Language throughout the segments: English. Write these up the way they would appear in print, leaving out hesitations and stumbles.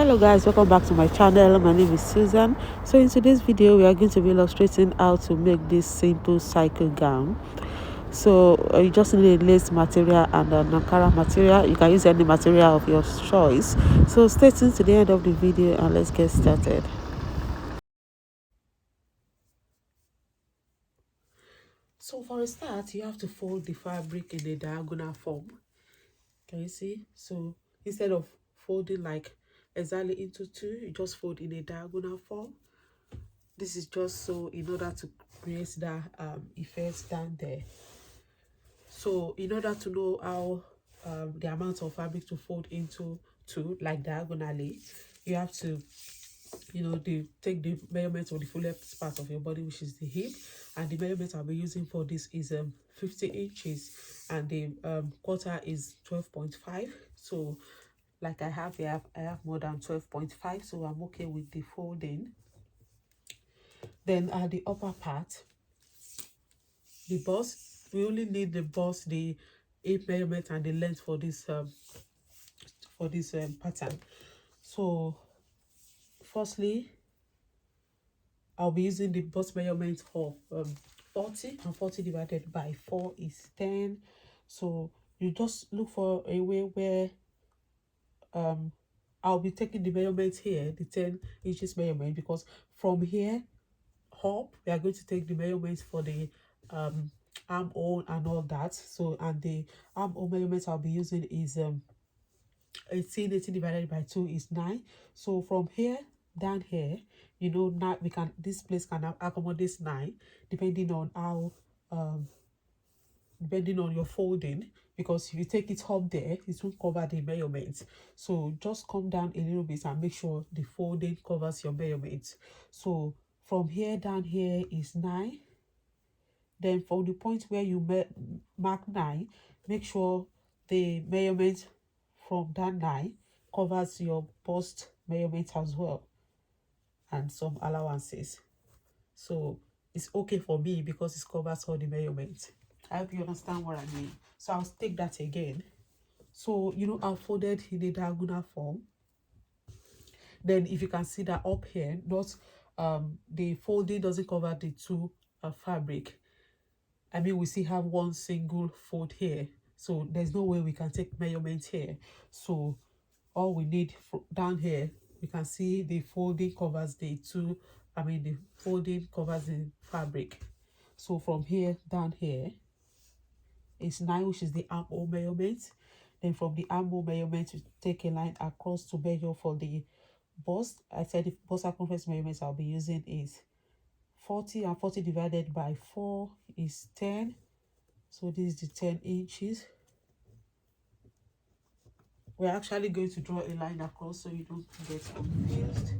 Hello guys, welcome back to my channel. My name is Susan. So in today's video we are going to be illustrating how to make this simple cycle gown. So you just need a lace material and an Ankara material. You can use any material of your choice. So stay tuned to the end of the video and let's get started. So for a start, you have to fold the fabric in a diagonal form. Can you see? So instead of folding like exactly into two, you just fold in a diagonal form. This is just so in order to create that effect down there. So in order to know how the amount of fabric to fold into two, like diagonally, you have to take the measurement of the fullest part of your body, which is the hip, and the measurement I'll be using for this is 50 inches, and the quarter is 12.5. So like I have here, I have more than 12.5, so I'm okay with the folding. Then at the upper part, the bust, we only need the bust, the hip measurement, and the length for this pattern. So firstly, I'll be using the bust measurement of 40, and 40 divided by 4 is 10. So you just look for a way where I'll be taking the measurement here, the 10 inches measurement, because from here up we are going to take the measurements for the armhole and all that. So and the armhole measurements I'll be using is 18 divided by 2 is 9. So from here down here, now we can, this place can accommodate 9 depending on how depending on your folding, because if you take it up there it won't cover the measurements. So just come down a little bit and make sure the folding covers your measurements. So from here down here is 9. Then from the point where you mark 9, make sure the measurement from that 9 covers your bust measurement as well, and some allowances. So it's okay for me because it covers all the measurements. I hope you understand what I mean. So I'll take that again. So I've folded in a diagonal form. Then if you can see that up here, not the folding doesn't cover the two fabric. I mean, we still have one single fold here, so there's no way we can take measurements here. So all we need down here, we can see the folding covers the two, the folding covers the fabric. So from here down here is 9, which is the armhole measurement. Then from the armhole measurement, we take a line across to measure for the bust. I said the bust circumference measurements I'll be using is 40, and 40 divided by 4 is 10. So this is the 10 inches. We're actually going to draw a line across so you don't get confused.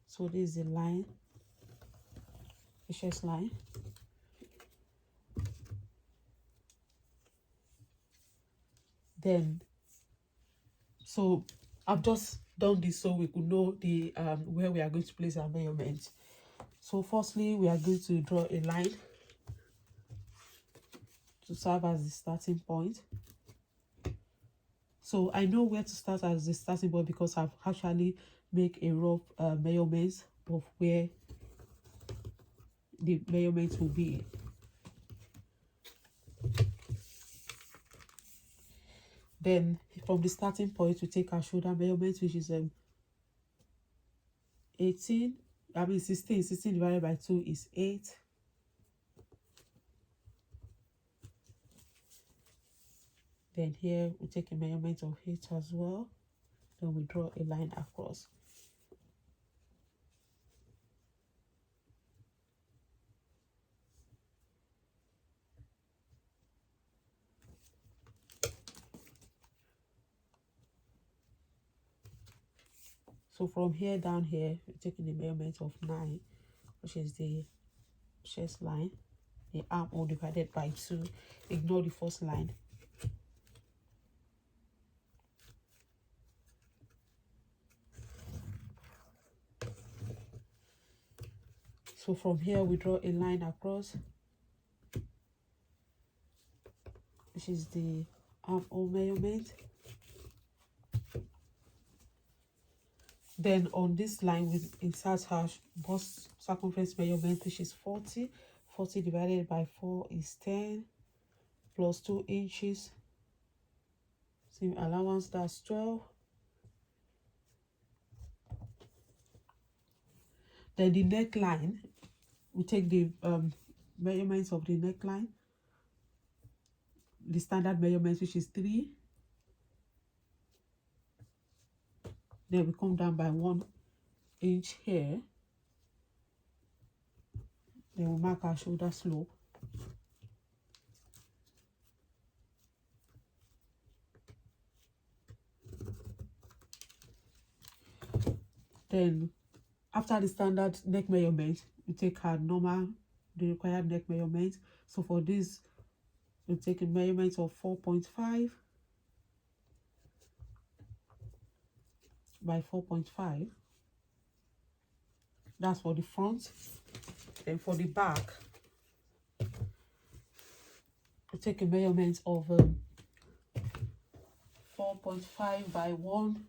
So this is the line, the chest line. Then, so I've just done this so we could know the where we are going to place our measurement. So firstly, we are going to draw a line to serve as the starting point. So I know where to start as the starting point because I've actually make a rough measurements of where the measurements will be. Then from the starting point we take our shoulder measurement, which is 16 divided by 2 is 8. Then here we take a measurement of 8 as well. Then we draw a line across. So from here down here, we're taking the measurement of 9, which is the chest line, the armhole divided by 2. Ignore the first line. So from here we draw a line across. which is the armhole measurement. Then on this line we insert our bust circumference measurement, which is 40. 40 divided by 4 is 10, plus 2 inches. Seam allowance, that's 12. Then the neckline, we take the measurements of the neckline, the standard measurements, which is 3. Then we come down by 1 inch here. Then we mark our shoulder slope. Then after the standard neck measurement, we take our normal, the required neck measurement. So for this, we take a measurement of 4.5 by 4.5. That's for the front. Then for the back, we take a measurement of 4.5 by 1.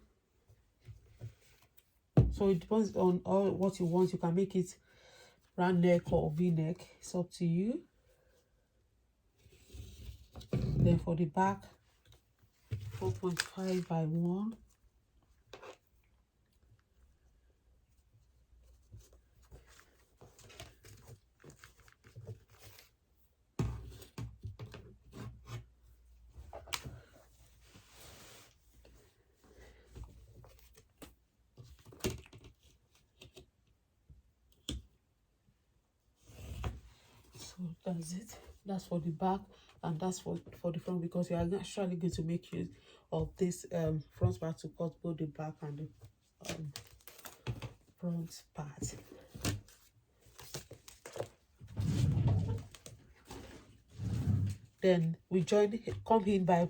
So it depends on all what you want. You can make it round neck or V-neck. It's up to you. Then for the back, 4.5 by 1. So that's it. That's for the back, and that's for the front, because you are actually going to make use of this front part to cut both the back and the front part. Then we come in by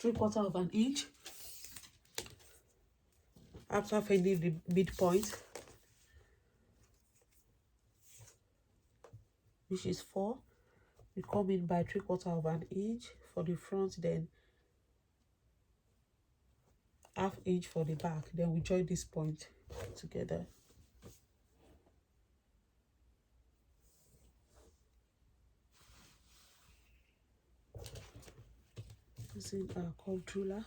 3/4 of an inch after finding the midpoint, which is 4. We come in by 3/4 of an inch for the front, then ½ inch for the back. Then we join this point together. Using our curved ruler,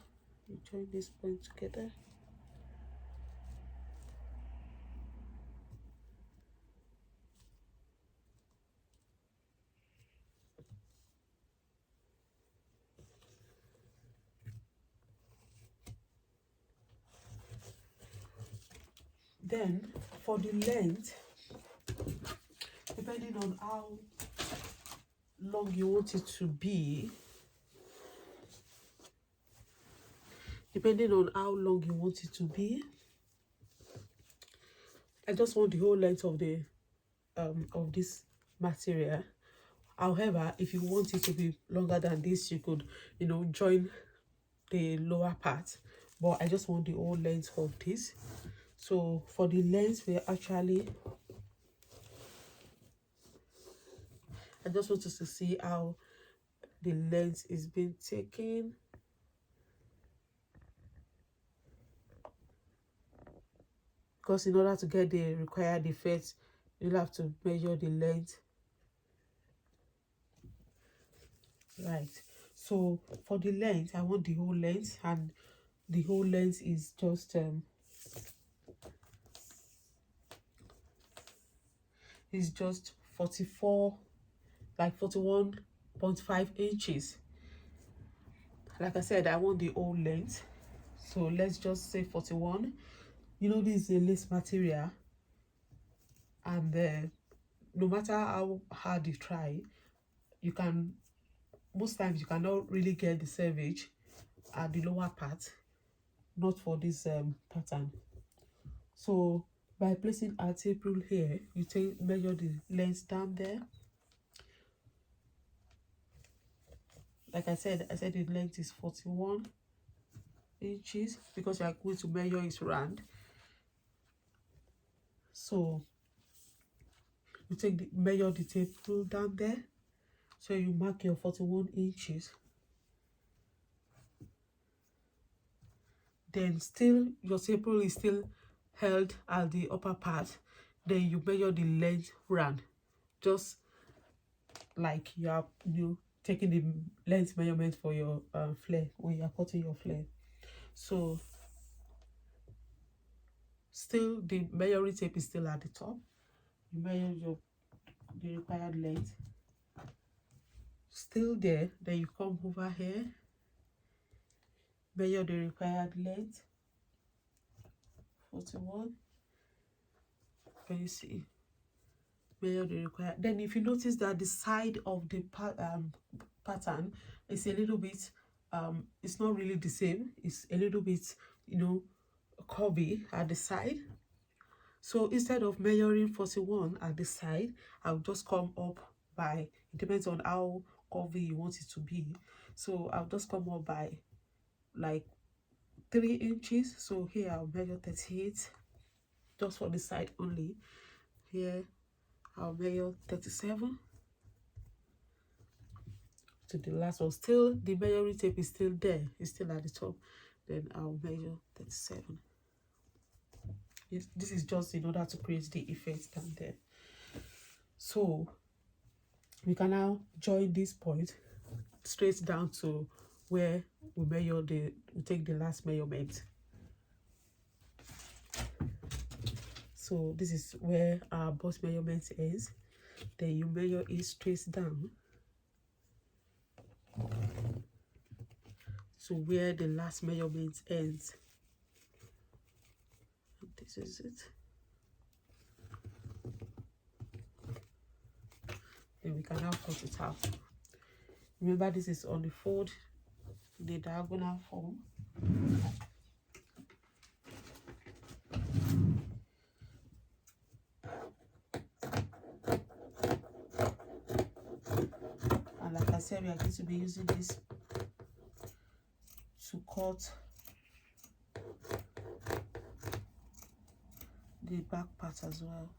we join this point together. Then for the length, depending on how long you want it to be, I just want the whole length of the of this material. However, if you want it to be longer than this, you could, join the lower part, but I just want the whole length of this. So for the length, I just want us to see how the length is being taken. Because in order to get the required effect, you'll have to measure the length. Right. So for the length, I want the whole length, and the whole length is just 41.5 inches. Like I said, I want the whole length, so let's just say 41. This is a lace material, and no matter how hard you try, most times you cannot really get the cervix at the lower part, not for this pattern. So by placing our tape rule here, you measure the length down there. Like I said the length is 41 inches because you are going to measure it round. So you measure the tape rule down there. So you mark your 41 inches. then still your staple is still held at the upper part, then you measure the length round, just like you taking the length measurement for your flare when you are cutting your flare. So still the measuring tape is still at the top. You measure the required length, still there. Then you come over here, measure the required length, 41. Can you see? Measure the required. Then if you notice that the side of the pattern is a little bit it's not really the same, it's a little bit, you know, curvy at the side. So instead of measuring 41 at the side, I'll just come up by, it depends on how curvy you want it to be. So I'll just come up by like 3 inches. So here I'll measure 38 just for the side only. Here I'll measure 37 to the last one. Still the measuring tape is still there, it's still at the top. Then I'll measure 37. This is just in order to create the effect down there. So we can now join this point straight down to where we take the last measurement. So this is where our bust measurement is. Then you measure it straight down to where the last measurement ends. This is it. Then we can now cut it out. Remember, this is on the fold, the diagonal form. And like I said, we are going to be using this to cut the back part as well.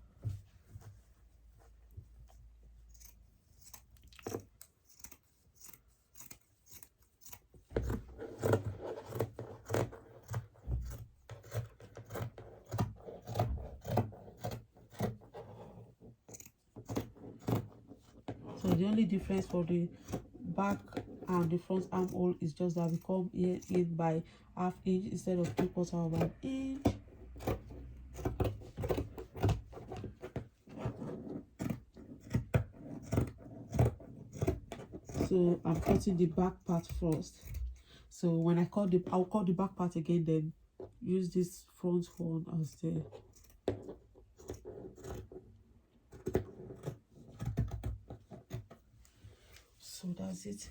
So the only difference for the back and the front armhole is just that we come here in by ½ inch instead of 3/4 of an inch. So I'm cutting the back part first. So when I'll cut the back part again, then use this front one as the so that's it.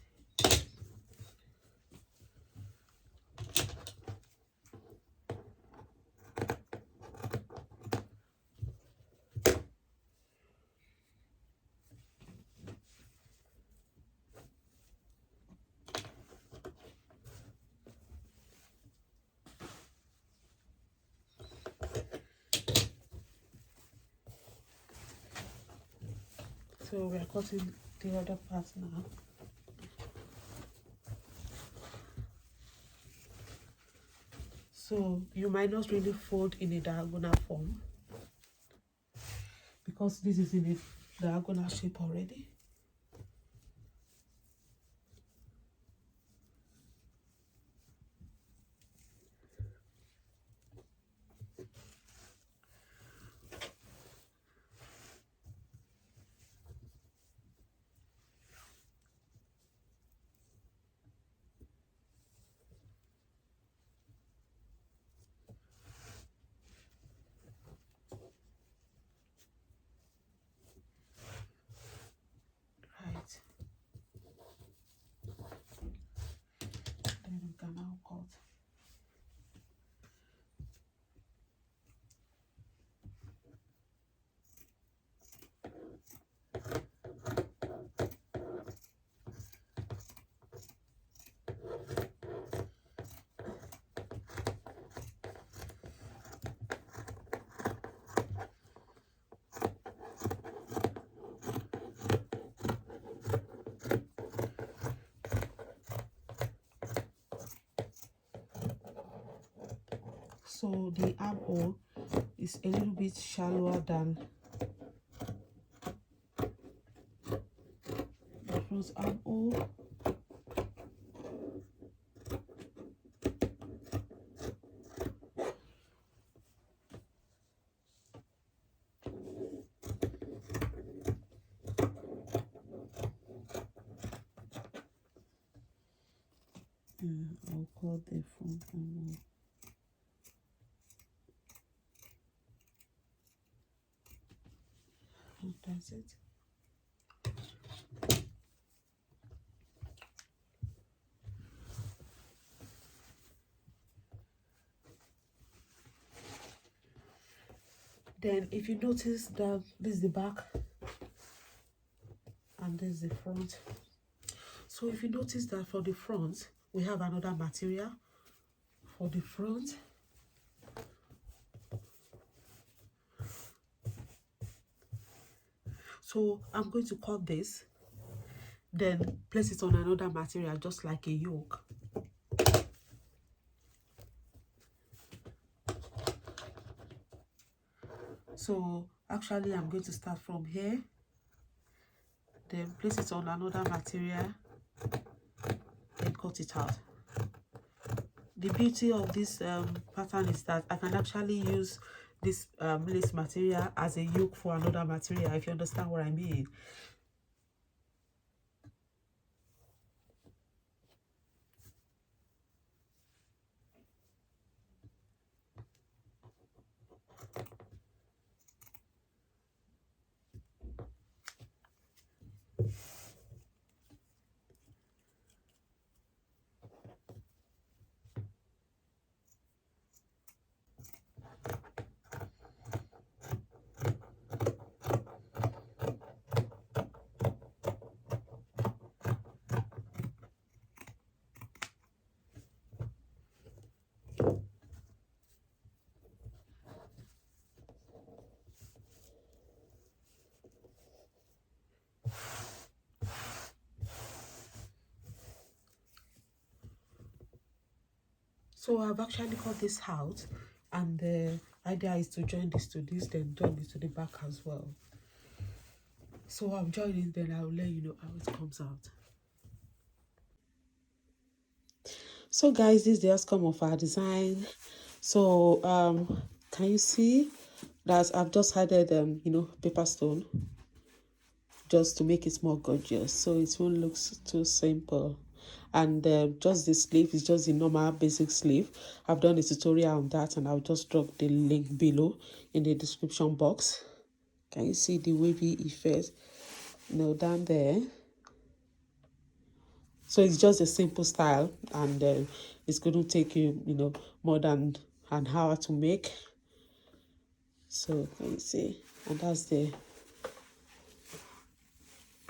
So we're cutting the other part now. So you might not really fold in a diagonal form because this is in a diagonal shape already. So the armhole is a little bit shallower than the front armhole. I'll cut the front armhole. And that's it. Then if you notice that this is the back and this is the front. So if you notice that for the front, we have another material for the front. So I'm going to cut this, then place it on another material, just like a yoke. So actually I'm going to start from here, then place it on another material, and cut it out. The beauty of this pattern is that I can actually use this lace material as a yoke for another material, if you understand what I mean. So I've actually cut this out, and the idea is to join this to this, then join this to the back as well. So I'm joining, then I'll let you know how it comes out. So guys, this is the outcome of our design. So can you see that I've just added paper stone just to make it more gorgeous, so it won't look too simple. And just the sleeve is just the normal basic sleeve. I've done a tutorial on that, and I'll just drop the link below in the description box. Can you see the wavy effect down there? So it's just a simple style, and it's going to take you more than an hour to make. So can you see? And that's the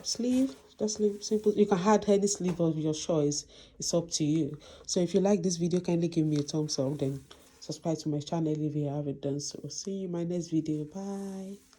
sleeve. Just simple. You can add any sleeve of your choice. It's up to you. So if you like this video, kindly give me a thumbs up, then subscribe to my channel if you haven't done so. See you in my next video. Bye.